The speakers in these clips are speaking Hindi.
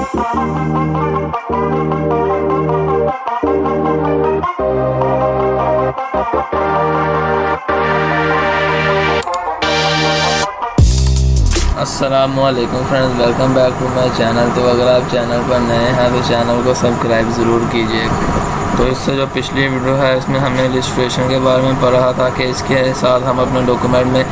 अस्सलामुअलैकुम friends, welcome back to my channel. तो अगर आप चैनल पर नए हैं तो चैनल को सब्सक्राइब ज़रूर कीजिए। तो इससे जो पिछली वीडियो है इसमें हमने इलस्ट्रेशन के बारे में पढ़ा था कि इसके साथ हम अपने डॉक्यूमेंट में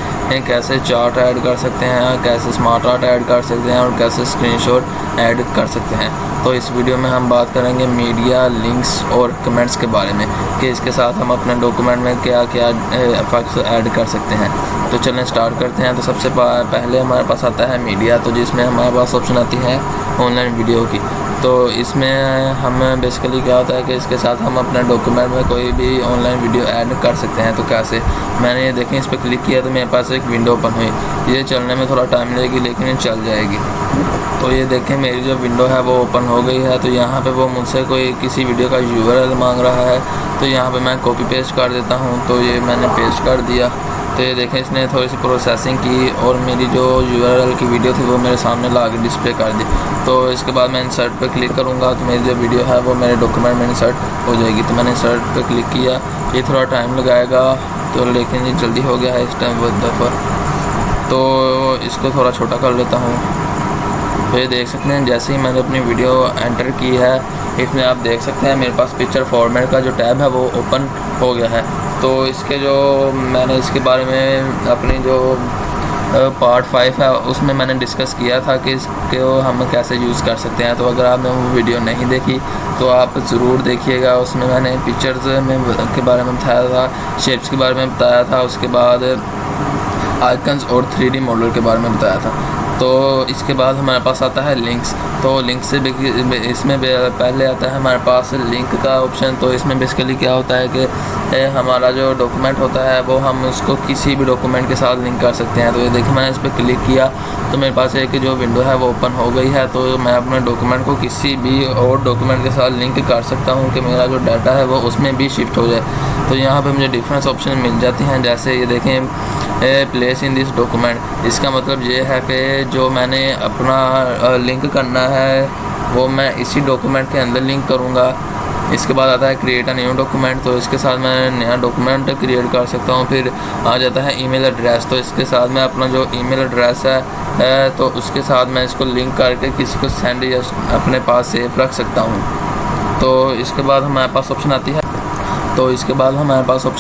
कैसे चार्ट ऐड कर सकते हैं, कैसे स्मार्ट आर्ट ऐड कर सकते हैं और कैसे स्क्रीनशॉट ऐड कर सकते हैं। तो इस वीडियो में हम बात करेंगे मीडिया, लिंक्स और कमेंट्स के बारे में कि इसके साथ हम अपने डॉक्यूमेंट में क्या क्या इफेक्ट्स ऐड कर सकते हैं। तो चलें स्टार्ट करते हैं। तो सबसे पहले हमारे पास आता है मीडिया, तो जिसमें हमारे पास ऑप्शन आती है ऑनलाइन वीडियो की। तो इसमें हम बेसिकली क्या होता है कि इसके साथ हम अपने डॉक्यूमेंट में कोई भी ऑनलाइन वीडियो ऐड कर सकते हैं। तो कैसे, मैंने ये देखें इस पर क्लिक किया तो मेरे पास एक विंडो ओपन हुई। ये चलने में थोड़ा टाइम लगेगी लेकिन ये चल जाएगी। तो ये देखें मेरी जो विंडो है वो ओपन हो गई है। तो यहाँ पे वो मुझसे कोई किसी वीडियो का URL मांग रहा है, तो यहाँ पे मैं कॉपी पेस्ट कर देता हूँ। तो ये मैंने पेस्ट कर दिया। तो ये देखें इसने थोड़ी सी प्रोसेसिंग की और मेरी जो URL की वीडियो थी वो मेरे सामने ला के डिस्प्ले कर दी। तो इसके बाद मैं इंसर्ट पे क्लिक करूँगा तो मेरी जो वीडियो है वो मेरे डॉक्यूमेंट में इंसर्ट हो जाएगी। तो मैंने इंसर्ट पे क्लिक किया, ये थोड़ा टाइम लगाएगा तो लेकिन ये जल्दी हो गया है इस टाइम दफ़ा। तो इसको थोड़ा छोटा कर लेता हूँ। तो ये देख सकते हैं जैसे ही मैंने अपनी वीडियो एंटर की है इसमें आप देख सकते हैं मेरे पास पिक्चर फॉर्मेट का जो टैब है वो ओपन हो गया है। तो इसके जो मैंने इसके बारे में अपनी जो पार्ट 5 है उसमें मैंने डिस्कस किया था कि इसको हम कैसे यूज़ कर सकते हैं। तो अगर आपने वो वीडियो नहीं देखी तो आप ज़रूर देखिएगा। उसमें मैंने पिक्चर्स में के बारे में बताया था, शेप्स के बारे में बताया था, उसके बाद आइकन्स और 3D मॉडल के बारे में बताया था। तो इसके बाद हमारे पास आता है लिंक्स। तो लिंक से इसमें पहले आता है हमारे पास लिंक का ऑप्शन। तो इसमें बेसिकली क्या होता है कि हमारा जो डॉक्यूमेंट होता है वो हम उसको किसी भी डॉक्यूमेंट के साथ लिंक कर सकते हैं। तो ये देखिए मैंने इस पर क्लिक किया तो मेरे पास एक जो विंडो है वो ओपन हो गई है। तो मैं अपने डॉक्यूमेंट को किसी भी और डॉक्यूमेंट के साथ लिंक कर सकता हूँ कि मेरा जो डाटा है वो उसमें भी शिफ्ट हो जाए। तो यहाँ पे मुझे डिफरेंस ऑप्शन मिल जाती हैं। जैसे ये देखें प्लेस इन दिस डॉक्यूमेंट, इसका मतलब ये है कि जो मैंने अपना लिंक करना है वो मैं इसी डॉक्यूमेंट के अंदर लिंक करूँगा। इसके बाद आता है क्रिएट अ न्यू डॉक्यूमेंट, तो इसके साथ मैं नया डॉक्यूमेंट क्रिएट कर सकता हूँ। फिर आ जाता है ईमेल एड्रेस, तो इसके साथ मैं अपना जो ईमेल एड्रेस है तो उसके साथ मैं इसको लिंक करके किसी को सेंड या अपने पास सेव रख सकता हूँ। तो इसके बाद हमारे पास ऑप्शन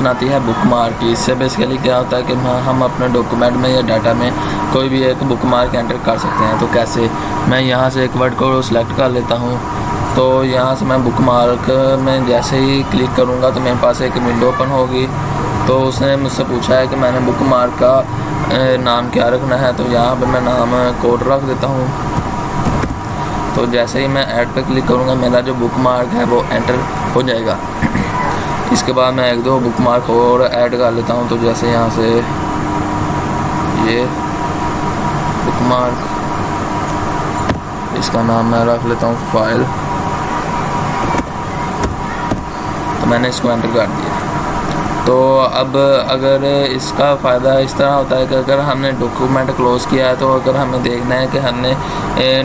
आती है बुकमार्क की। इससे बेसिकली क्या होता है कि हम अपने डॉक्यूमेंट में या डाटा में कोई भी एक बुकमार्क एंटर कर सकते हैं। तो कैसे, मैं यहाँ से एक वर्ड को सिलेक्ट कर लेता हूँ। तो यहाँ से मैं बुकमार्क में जैसे ही क्लिक करूँगा तो मेरे पास एक विंडो ओपन होगी। तो उसने मुझसे पूछा है कि मैंने बुकमार्क का नाम क्या रखना है। तो यहाँ पर मैं नाम कोड रख देता हूँ। तो जैसे ही मैं ऐड पे क्लिक करूँगा मेरा जो बुकमार्क है वो एंटर हो जाएगा। इसके बाद मैं एक दो बुकमार्क और ऐड कर लेता हूँ। तो जैसे यहाँ से ये बुकमार्क, इसका नाम मैं रख लेता हूँ फाइल। तो मैंने इसको एंटर कर दिया। तो अब अगर इसका फ़ायदा इस तरह होता है कि अगर हमने डॉक्यूमेंट क्लोज़ किया है तो अगर हमें देखना है कि हमने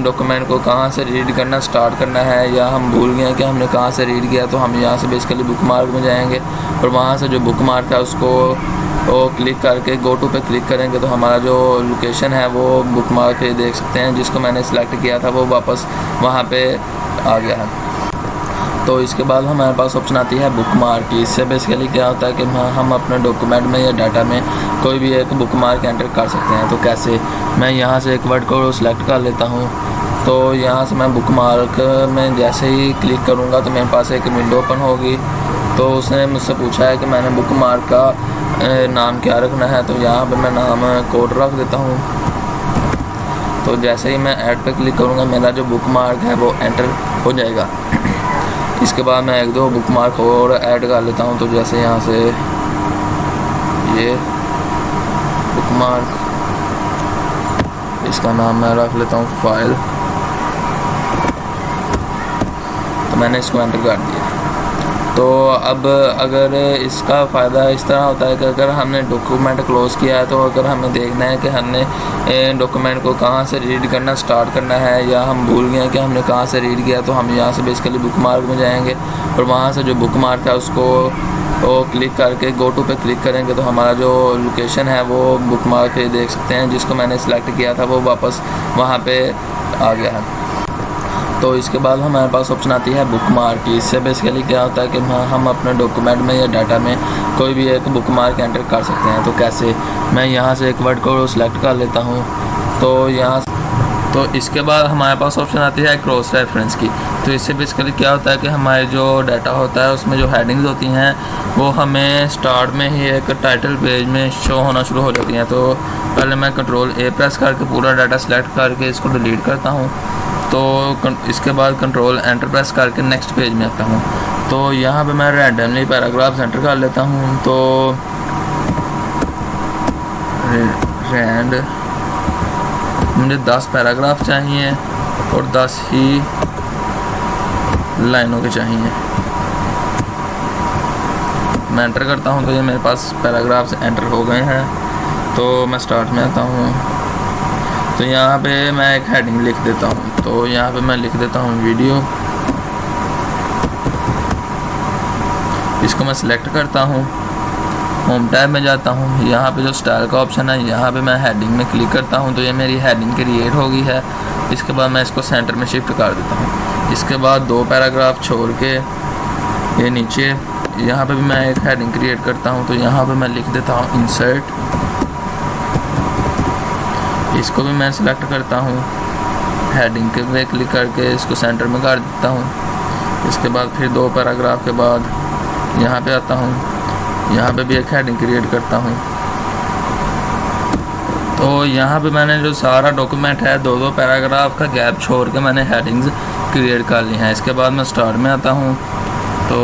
डॉक्यूमेंट को कहाँ से रीड करना स्टार्ट करना है या हम भूल गए कि हमने कहाँ से रीड किया, तो हम यहाँ से बेसिकली बुकमार्क में जाएंगे और वहाँ से जो बुकमार्क है उसको वो क्लिक करके गो टू पे क्लिक करेंगे तो हमारा जो लोकेशन है वो बुकमार्क देख सकते हैं जिसको मैंने सेलेक्ट किया था वो वापस वहाँ पे आ गया है। तो इसके बाद हमारे पास ऑप्शन आती है बुकमार्क की। इससे बेसिकली क्या होता है कि हम अपने डॉक्यूमेंट में या डाटा में कोई भी एक बुकमार्क एंटर कर सकते हैं। तो कैसे, मैं यहाँ से एक वर्ड को सिलेक्ट कर लेता हूँ। तो यहाँ से मैं बुकमार्क में जैसे ही क्लिक करूँगा तो मेरे पास एक विंडो ओपन होगी। तो उसने मुझसे पूछा है कि मैंने बुकमार्क का नाम क्या रखना है। तो यहाँ पर मैं नाम कोड रख देता हूँ। तो जैसे ही मैं ऐड पे क्लिक करूँगा मेरा जो बुकमार्क है वो एंटर हो जाएगा। इसके बाद मैं एक दो बुकमार्क और ऐड कर लेता हूँ। तो जैसे यहाँ से ये बुकमार्क, इसका नाम मैं रख लेता हूँ फाइल। तो मैंने इसको एंटर कर दिया। तो अब अगर इसका फ़ायदा इस तरह होता है कि अगर हमने डॉक्यूमेंट क्लोज़ किया है, तो अगर हमें देखना है कि हमने डॉक्यूमेंट को कहाँ से रीड करना स्टार्ट करना है, या हम भूल गए कि हमने कहाँ से रीड किया, तो हम यहाँ से बेसिकली बुक मार्क में जाएंगे और वहाँ से जो बुक मार्क है उसको क्लिक करके गो टू पे क्लिक करेंगे, तो हमारा जो लोकेशन है वो बुक मार्क पे देख सकते हैं, जिसको मैंने सेलेक्ट किया था वो वापस वहाँ पे आ गया है। तो इसके बाद हमारे पास ऑप्शन आती है बुक मार्क की। इससे बेसिकली क्या होता है कि हम अपने डॉक्यूमेंट में या डाटा में कोई भी एक बुक मार्क एंटर कर सकते हैं। तो कैसे, मैं यहाँ से एक वर्ड को सिलेक्ट कर लेता हूँ। तो इसके बाद हमारे पास ऑप्शन आती है क्रॉस रेफरेंस की। तो इससे बेसिकली क्या होता है कि हमारे जो डाटा होता है उसमें जो हेडिंग्स होती हैं वो हमें स्टार्ट में ही एक टाइटल पेज में शो होना शुरू हो जाती हैं। तो पहले मैं Ctrl+A प्रेस करके पूरा डाटा सेलेक्ट करके इसको डिलीट करता हूँ। तो इसके बाद Ctrl+Enter प्रेस करके नेक्स्ट पेज में आता हूँ। तो यहाँ पे मैं रैंडमली पैराग्राफ्स एंटर कर लेता हूँ। तो मुझे 10 पैराग्राफ चाहिए और 10 ही लाइनों के चाहिए। मैं एंटर करता हूँ तो ये मेरे पास पैराग्राफ्स एंटर हो गए हैं। तो मैं स्टार्ट में आता हूँ, तो यहाँ पे मैं एक हेडिंग लिख देता हूँ। तो यहाँ पे मैं लिख देता हूँ वीडियो। इसको मैं सिलेक्ट करता हूँ, होम टैब में जाता हूँ। यहाँ पे जो स्टाइल का ऑप्शन है यहाँ पे मैं हेडिंग में क्लिक करता हूँ, तो ये मेरी हेडिंग क्रिएट हो गई है। इसके बाद मैं इसको सेंटर में शिफ्ट कर देता हूँ। इसके बाद 2 पैराग्राफ छोड़ के ये नीचे यहाँ पे भी मैं एक हेडिंग क्रिएट करता हूँ। तो यहाँ पे मैं लिख देता हूँ इंसर्ट। इसको भी मैं सिलेक्ट करता हूँ, हेडिंग के पे क्लिक करके इसको सेंटर में कर देता हूँ। इसके बाद फिर 2 पैराग्राफ के बाद यहाँ पे आता हूँ, यहाँ पे भी एक हेडिंग क्रिएट करता हूँ। तो यहाँ पे मैंने जो सारा डॉक्यूमेंट है 2-2 पैराग्राफ का गैप छोड़ के मैंने हेडिंग्स क्रिएट कर ली हैं। इसके बाद मैं स्टार्ट में आता हूँ। तो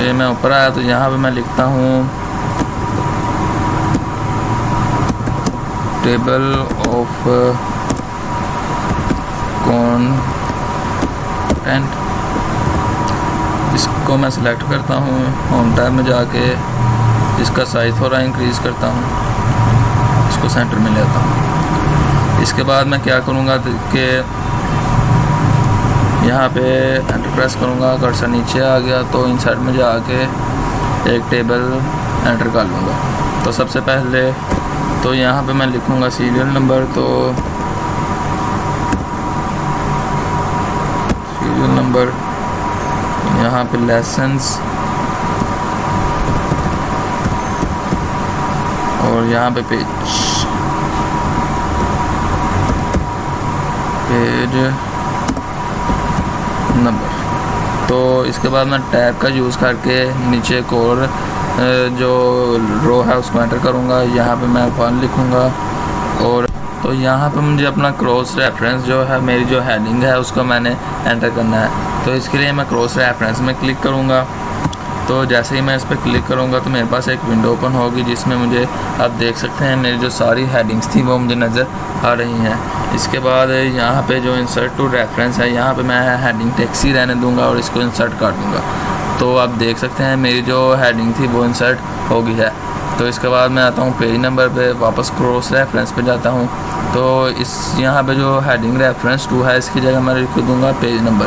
ये मैं ऊपर आया, तो यहाँ पे मैं लिखता हूँ टेबल ऑफ कंटेंट। इसको मैं सिलेक्ट करता हूँ, होम टैब में जाके इसका साइज थोड़ा इंक्रीज़ करता हूँ, इसको सेंटर में लेता हूँ। इसके बाद मैं क्या करूँगा कि यहाँ पे एंटर प्रेस करूँगा, कर्सर नीचे आ गया तो इंसर्ट में जाके एक टेबल एंटर कर लूँगा। तो सबसे पहले तो यहाँ पे मैं लिखूँगा सीरियल नंबर। तो सीरियल नंबर, यहाँ पे लेसन्स, और यहाँ पे पेज नंबर। तो इसके बाद मैं टैब का यूज़ करके नीचे एक और जो रो है उसको एंटर करूँगा। यहाँ पे मैं 1 लिखूँगा। और तो यहाँ पे मुझे अपना क्रॉस रेफरेंस जो है, मेरी जो हेडिंग है उसको मैंने एंटर करना है। तो इसके लिए मैं क्रॉस रेफरेंस में क्लिक करूँगा। तो जैसे ही मैं इस पर क्लिक करूँगा तो मेरे पास एक विंडो ओपन होगी, जिसमें मुझे आप देख सकते हैं मेरी जो सारी हेडिंग्स थी वो मुझे नज़र आ रही हैं। इसके बाद यहाँ पे जो इंसर्ट टू रेफरेंस है, यहाँ पे मैं हेडिंग टेक्स्ट ही रहने दूँगा और इसको इंसर्ट कर दूँगा। तो आप देख सकते हैं मेरी जो हेडिंग थी वो इंसर्ट हो गई है। तो इसके बाद मैं आता हूँ पेज नंबर पे, वापस क्रॉस रेफरेंस पे जाता हूँ। तो इस यहाँ पे जो हेडिंग रेफरेंस टू है इसकी जगह मैं लिख दूँगा पेज नंबर।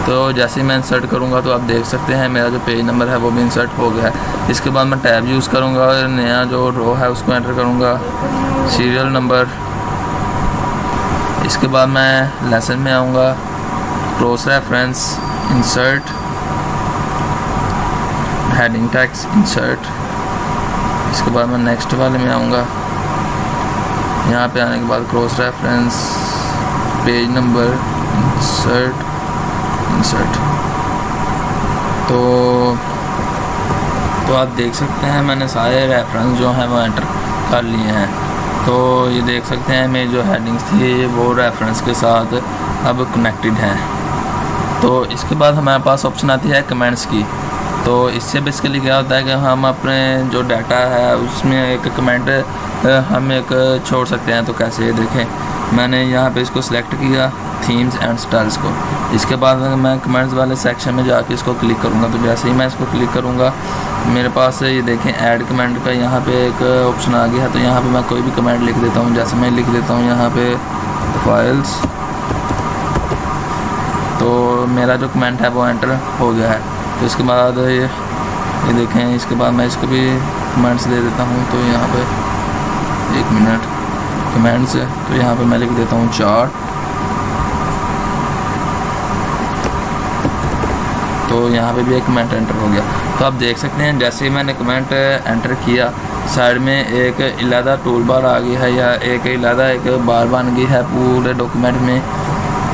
तो जैसे ही मैं इंसर्ट करूँगा तो आप देख सकते हैं मेरा जो पेज नंबर है वो भी इंसर्ट हो गया है। इसके बाद मैं टैब यूज़ करूँगा और नया जो रो है उसको एंटर करूँगा, सीरियल नंबर। इसके बाद मैं लेसन में आऊँगा, cross reference, insert, heading text, insert. इसके बाद मैं नेक्स्ट वाले में आऊँगा। यहाँ पे आने के बाद cross reference, page number, insert, insert. तो आप देख सकते हैं मैंने सारे रेफरेंस जो हैं वो एंटर कर लिए हैं। तो ये देख सकते हैं मेरी जो हेडिंग्स थी वो रेफरेंस के साथ अब कनेक्टेड हैं। तो इसके बाद हमारे पास ऑप्शन आती है कमेंट्स की। तो इससे बेसिकली क्या होता है कि हम अपने जो डाटा है उसमें एक कमेंट हम एक छोड़ सकते हैं। तो कैसे, ये देखें, मैंने यहाँ पे इसको सिलेक्ट किया थीम्स एंड स्टाइल्स को। इसके बाद मैं कमेंट्स वाले सेक्शन में जाके इसको क्लिक करूँगा। तो जैसे ही मैं इसको क्लिक करूँगा मेरे पास ये देखें ऐड कमेंट का यहाँ पे एक ऑप्शन आ गया है। तो यहाँ पे मैं कोई भी कमेंट लिख देता हूँ। जैसे मैं लिख देता हूँ यहाँ पे फाइल्स, तो मेरा जो कमेंट है वो एंटर हो गया है। तो इसके बाद ये देखें, इसके बाद मैं इसको भी कमेंट्स दे देता हूँ। तो यहाँ पे 1 मिनट कमेंट्स है, तो यहाँ पे मैं लिख देता हूँ 4। तो यहाँ पे भी एक कमेंट एंटर हो गया। तो आप देख सकते हैं जैसे ही मैंने कमेंट एंटर किया साइड में एक इलादा टूल बार आ गई है या एक इलादा एक बार बन गई है पूरे डॉक्यूमेंट में।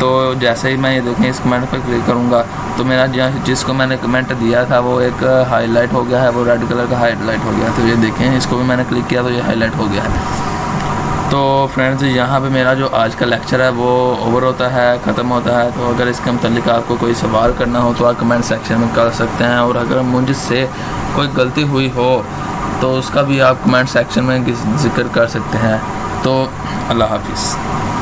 तो जैसे ही मैं ये देखें इस कमेंट पर क्लिक करूँगा तो मेरा जिसको मैंने कमेंट दिया था वो एक हाईलाइट हो गया है, वो रेड कलर का हाईलाइट हो गया। तो ये देखें इसको भी मैंने क्लिक किया तो ये हाईलाइट हो गया है। तो फ्रेंड्स यहाँ पे मेरा जो आज का लेक्चर है वो ओवर होता है, ख़त्म होता है। तो अगर इसके मतलब आपको कोई सवाल करना हो तो आप कमेंट सेक्शन में कर सकते हैं, और अगर मुझसे कोई गलती हुई हो तो उसका भी आप कमेंट सेक्शन में जिक्र कर सकते हैं। तो अल्लाह हाफिज़।